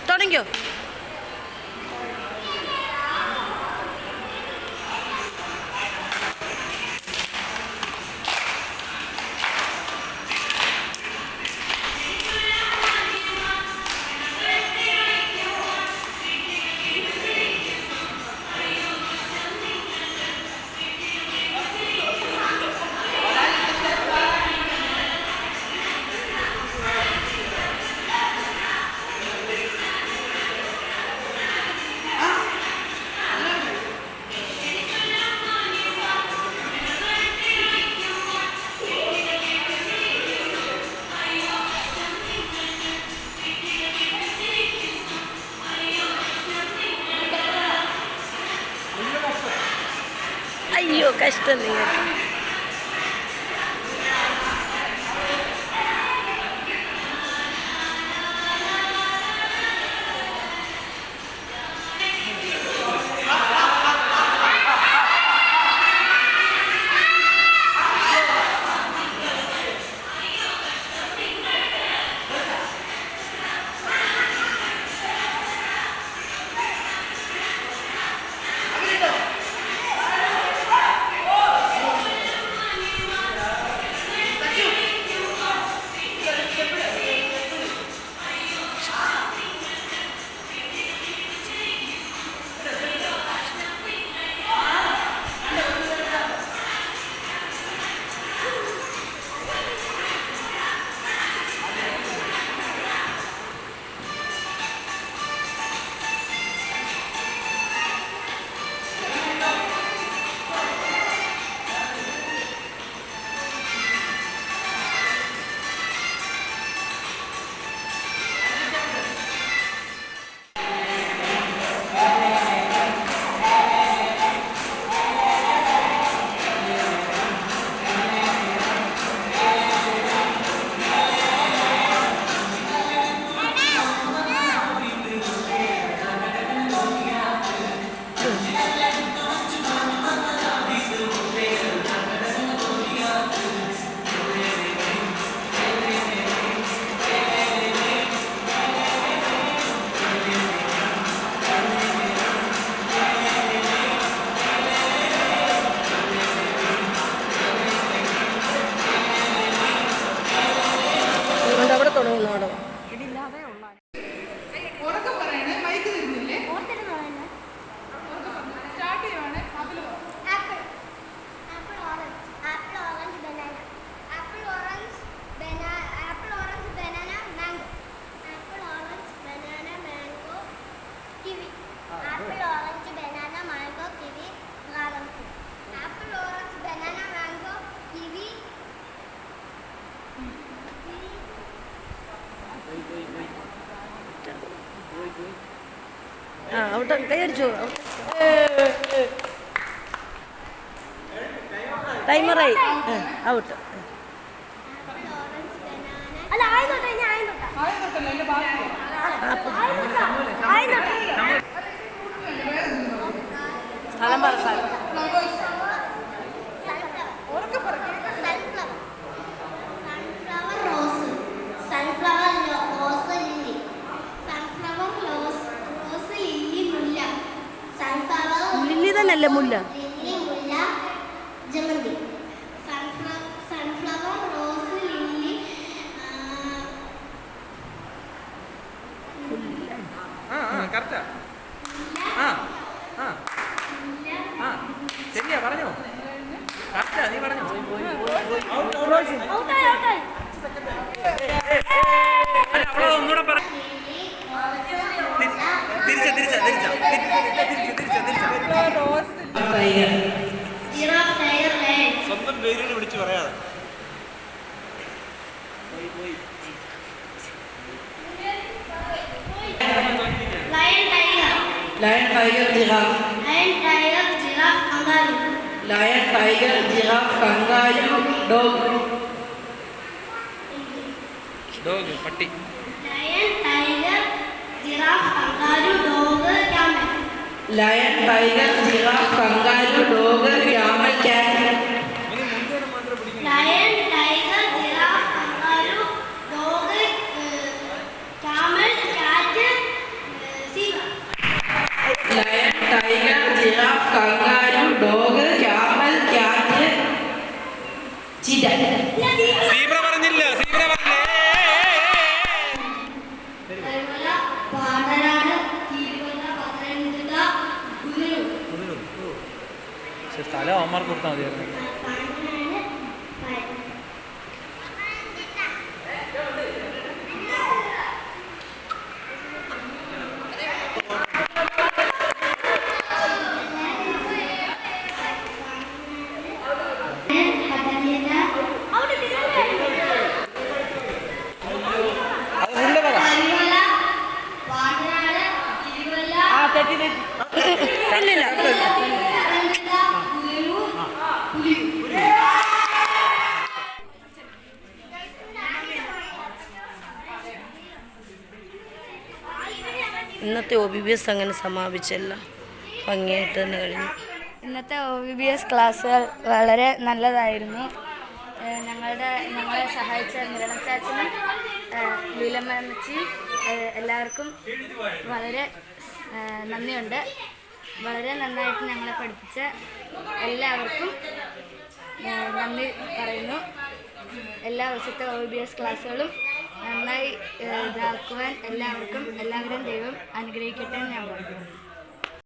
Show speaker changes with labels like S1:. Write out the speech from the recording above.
S1: തുടങ്ങിയോ? അയ്യോ കഷ്ടം നിങ്ങൾക്ക്. ഔട്ട് കൈയടിച്ചു. ടൈമറായി. ഔട്ട്. സ്ഥലം പറ. ലില്ലി തന്നെയല്ലേ മുല്ല?
S2: ജമന്തി. സൺഫ്ലവർ, റോസ്, ലില്ലി,
S3: ശരിയാ പറഞ്ഞോ. നീ പറഞ്ഞോ. ഒന്നുകൂടെ പറ. സ്വന്തം പേരിൽ വിളിച്ചു പറയാതെ.
S4: Lion, tiger, giraffe.
S2: kangaroo.
S4: Lion, tiger, giraffe, kangaroo, dog.
S3: Dog പട്ടി.
S2: Lion, tiger, giraffe, kangaroo, dog, camel.
S4: Lion, tiger, giraffe, kangaroo, dog, camel, cat.
S2: Lion, tiger, giraffe, kangaroo, dog, camel, cat, zebra.
S4: Lion, tiger, giraffe, kangaroo, dog, camel, cat, cheetah.
S3: Zebra പറഞ്ഞില്ല. Zebra പറഞ്ഞേ.
S2: കരിമല, പാണ്ടനാട്, തിരുവല്ല, പത്തനംതിട്ട, ഗുരു.
S3: സ്ഥലം അവന്മാർക്ക് കൊടുത്താൽ മതിയായിരുന്നു. അത് മുല്ല പറ.
S2: കരിമല, പാണ്ടനാട്, തിരുവല്ല,
S1: ഇല്ലില്ല.
S2: പത്തനംതിട്ട, ഗുരു, പുലി.
S1: ഇന്നത്തെ OBBS അങ്ങനെ സമാപിച്ചല്ല. ഭംഗിയായിട്ട് തന്നെ കഴിഞ്ഞു.
S5: ഇന്നത്തെ OBBS ക്ലാസ്സുകൾ വളരെ നല്ലതായിരുന്നു. ഞങ്ങളെ സഹായിച്ച നിരണം ചാച്ചനും ലീലമ്മച്ചി എല്ലാവർക്കും വളരെ നന്ദിയുണ്ട്. വളരെ നന്നായിട്ട് ഞങ്ങളെ പഠിപ്പിച്ച എല്ലാവർക്കും നന്ദി പറയുന്നു. എല്ലാ വർഷത്തെ OBBS ക്ലാസ്സുകളും നന്നായി ഇതാക്കുവാൻ എല്ലാവരെയും ദൈവം അനുഗ്രഹിക്കട്ടെ എന്ന് ഞാൻ പറയുന്നു.